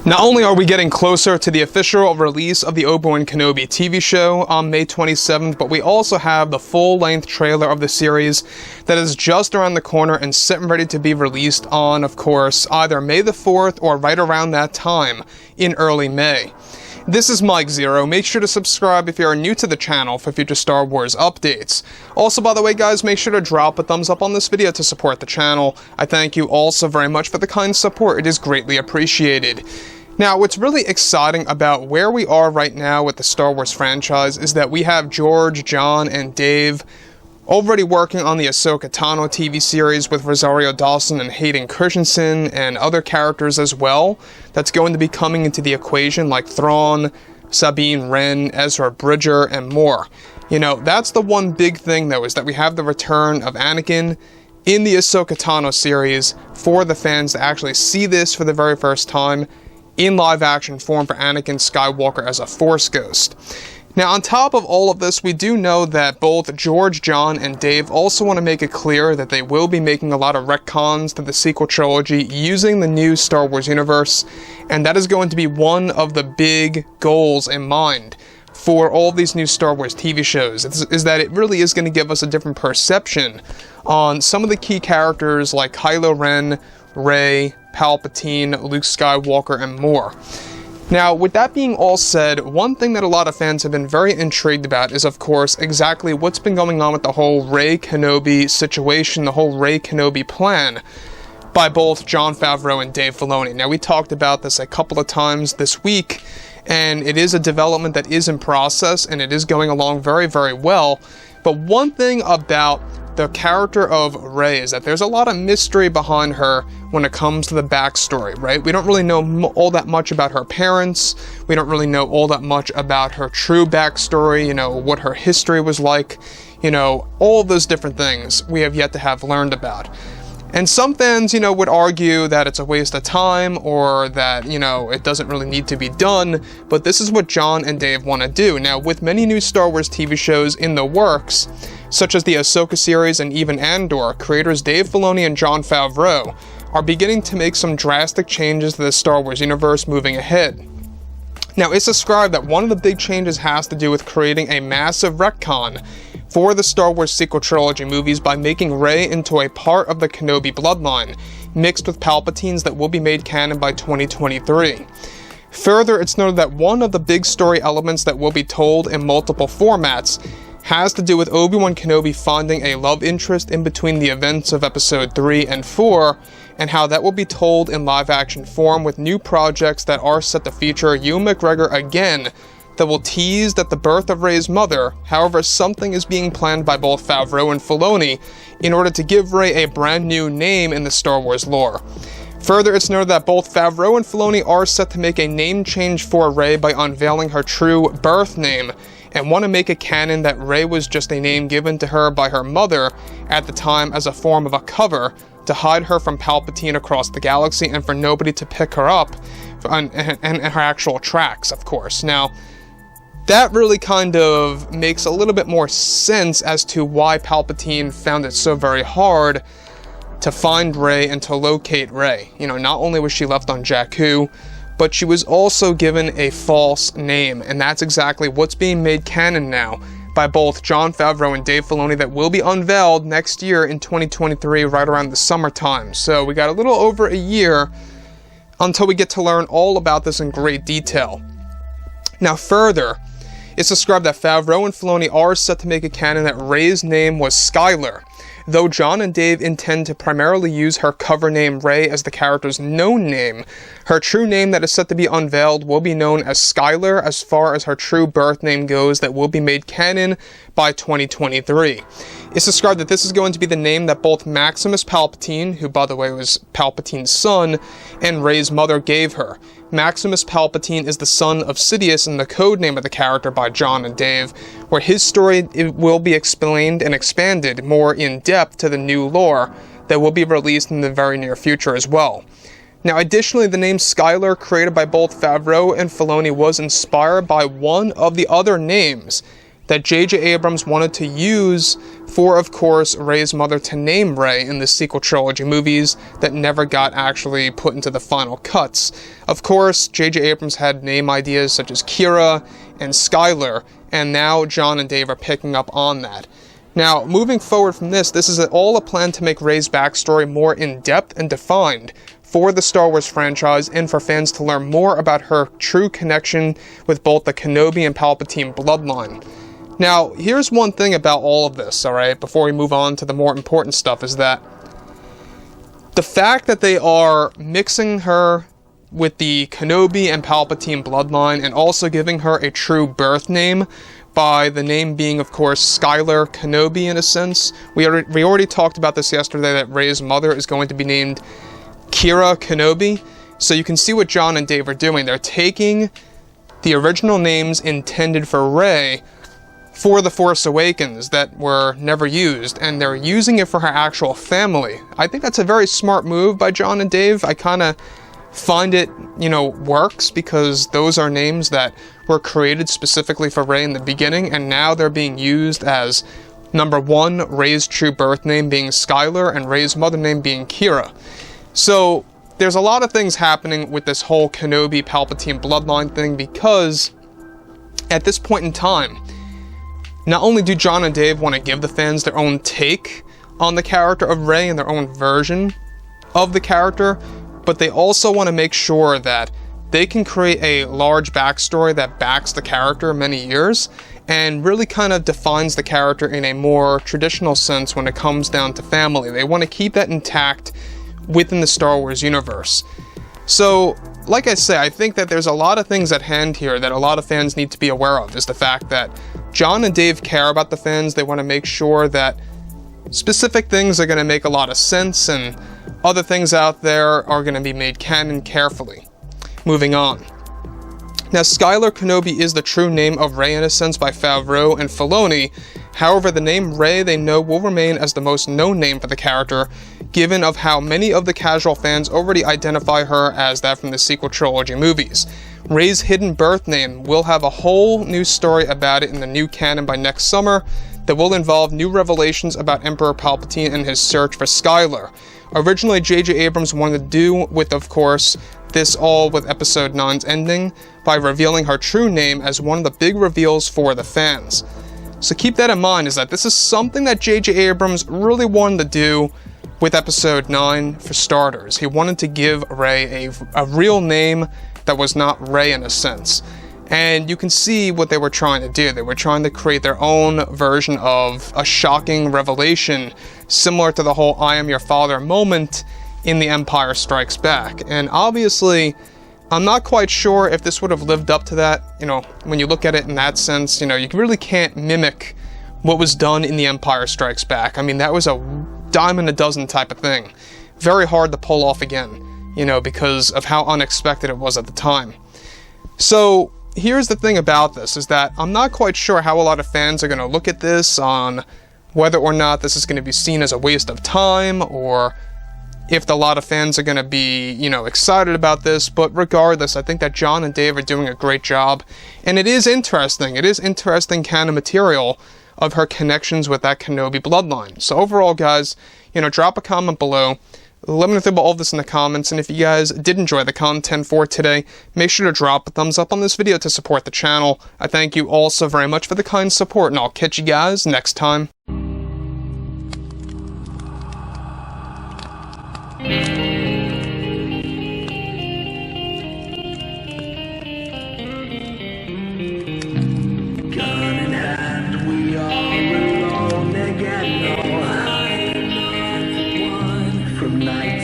Not only are we getting closer to the official release of the Obi-Wan Kenobi TV show on May 27th, but we also have the full-length trailer of the series that is just around the corner and sitting ready to be released on, of course, either May the 4th or right around that time in early May. This is Mike Zero. Make sure to subscribe if you are new to the channel for future Star Wars updates. Also, by the way, guys, make sure to drop a thumbs up on this video to support the channel. I thank you all so very much for the kind support. It is greatly appreciated. Now, what's really exciting about where we are right now with the Star Wars franchise is that we have George, John, and Dave already working on the Ahsoka Tano TV series with Rosario Dawson and Hayden Christensen and other characters as well. That's going to be coming into the equation like Thrawn, Sabine Wren, Ezra Bridger, and more. You know, that's the one big thing though, is that we have the return of Anakin in the Ahsoka Tano series for the fans to actually see this for the very first time in live action form for Anakin Skywalker as a Force ghost. Now, on top of all of this, we do know that both George, John, and Dave also want to make it clear that they will be making a lot of retcons to the sequel trilogy using the new Star Wars universe, and that is going to be one of the big goals in mind for all these new Star Wars TV shows, is that it really is going to give us a different perception on some of the key characters like Kylo Ren, Rey, Palpatine, Luke Skywalker, and more. Now, with that being all said, one thing that a lot of fans have been very intrigued about is, of course, exactly what's been going on with the whole Rey Kenobi situation, the whole Rey Kenobi plan by both Jon Favreau and Dave Filoni. Now, we talked about this a couple of times this week, and it is a development that is in process, and it is going along very, very well. But one thing about the character of Rey is that there's a lot of mystery behind her when it comes to the backstory, right? We don't really know all that much about her parents. We don't really know all that much about her true backstory, you know, what her history was like, you know, all those different things we have yet to have learned about. And some fans, you know, would argue that it's a waste of time or that, you know, it doesn't really need to be done, but this is what John and Dave want to do. Now, with many new Star Wars TV shows in the works, such as the Ahsoka series and even Andor, creators Dave Filoni and Jon Favreau are beginning to make some drastic changes to the Star Wars universe moving ahead. Now, it's described that one of the big changes has to do with creating a massive retcon for the Star Wars sequel trilogy movies by making Rey into a part of the Kenobi bloodline, mixed with Palpatines that will be made canon by 2023. Further, it's noted that one of the big story elements that will be told in multiple formats has to do with Obi-Wan Kenobi finding a love interest in between the events of Episode 3 and 4, and how that will be told in live-action form with new projects that are set to feature Ewan McGregor again, that will tease that the birth of Rey's mother. However, something is being planned by both Favreau and Filoni in order to give Rey a brand new name in the Star Wars lore. Further, it's noted that both Favreau and Filoni are set to make a name change for Rey by unveiling her true birth name, and want to make it canon that Rey was just a name given to her by her mother at the time as a form of a cover to hide her from Palpatine across the galaxy and for nobody to pick her up and her actual tracks, of course. Now, that really kind of makes a little bit more sense as to why Palpatine found it so very hard to find Rey and to locate Rey. You know, not only was she left on Jakku, but she was also given a false name, and that's exactly what's being made canon now by both Jon Favreau and Dave Filoni that will be unveiled next year in 2023, right around the summertime. So we got a little over a year until we get to learn all about this in great detail. Now further, it's described that Favreau and Filoni are set to make a canon that Rey's name was Skylar, though John and Dave intend to primarily use her cover name Rey as the character's known name. Her true name that is set to be unveiled will be known as Skylar as far as her true birth name goes, that will be made canon by 2023. It's described that this is going to be the name that both Maximus Palpatine, who by the way was Palpatine's son, and Rey's mother gave her. Maximus Palpatine is the son of Sidious and the code name of the character by John and Dave, where his story will be explained and expanded more in depth to the new lore that will be released in the very near future as well. Now, additionally, the name Skylar, created by both Favreau and Filoni, was inspired by one of the other names that J.J. Abrams wanted to use for, of course, Rey's mother to name Rey in the sequel trilogy movies that never got actually put into the final cuts. Of course, J.J. Abrams had name ideas such as Kira and Skylar, and now John and Dave are picking up on that. Now, moving forward from this is all a plan to make Rey's backstory more in-depth and defined for the Star Wars franchise and for fans to learn more about her true connection with both the Kenobi and Palpatine bloodline. Now, here's one thing about all of this, alright, before we move on to the more important stuff, is that the fact that they are mixing her with the Kenobi and Palpatine bloodline and also giving her a true birth name, by the name being, of course, Skylar Kenobi in a sense. We already talked about this yesterday, that Rey's mother is going to be named Kira Kenobi. So you can see what John and Dave are doing. They're taking the original names intended for Rey for The Force Awakens that were never used, and they're using it for her actual family. I think that's a very smart move by John and Dave. I kind of find it, works, because those are names that were created specifically for Rey in the beginning, and now they're being used as, number one, Rey's true birth name being Skylar, and Rey's mother name being Kira. So, there's a lot of things happening with this whole Kenobi-Palpatine bloodline thing, because at this point in time, not only do John and Dave want to give the fans their own take on the character of Rey and their own version of the character, but they also want to make sure that they can create a large backstory that backs the character many years and really kind of defines the character in a more traditional sense when it comes down to family. They want to keep that intact within the Star Wars universe. So, like I say, I think that there's a lot of things at hand here that a lot of fans need to be aware of, is the fact that John and Dave care about the fans. They want to make sure that specific things are going to make a lot of sense, and other things out there are going to be made canon carefully. Moving on. Now, Skylar Kenobi is the true name of Rey in a sense by Favreau and Filoni. However, the name Rey they know will remain as the most known name for the character, given of how many of the casual fans already identify her as that from the sequel trilogy movies. Rey's hidden birth name will have a whole new story about it in the new canon by next summer that will involve new revelations about Emperor Palpatine and his search for Skylar. Originally, J.J. Abrams wanted to do with, of course, this all with Episode 9's ending by revealing her true name as one of the big reveals for the fans. So keep that in mind, is that this is something that J.J. Abrams really wanted to do with Episode 9 for starters. He wanted to give Rey a real name that was not Rey in a sense. And you can see what they were trying to do. They were trying to create their own version of a shocking revelation, similar to the whole "I am your father" moment in The Empire Strikes Back. And obviously, I'm not quite sure if this would have lived up to that. When you look at it in that sense, you really can't mimic what was done in The Empire Strikes Back. I mean, that was a dime in a dozen type of thing. Very hard to pull off again, because of how unexpected it was at the time. So, here's the thing about this, is that I'm not quite sure how a lot of fans are going to look at this on whether or not this is going to be seen as a waste of time, or if a lot of fans are going to be, excited about this. But regardless, I think that John and Dave are doing a great job, and it is interesting. It is interesting canon material of her connections with that Kenobi bloodline. So overall, guys, drop a comment below. Let me know about all of this in the comments, and if you guys did enjoy the content for today, make sure to drop a thumbs up on this video to support the channel. I thank you all so very much for the kind support, and I'll catch you guys next time. Gun in hand, we are alone again. No, I'm not the one from night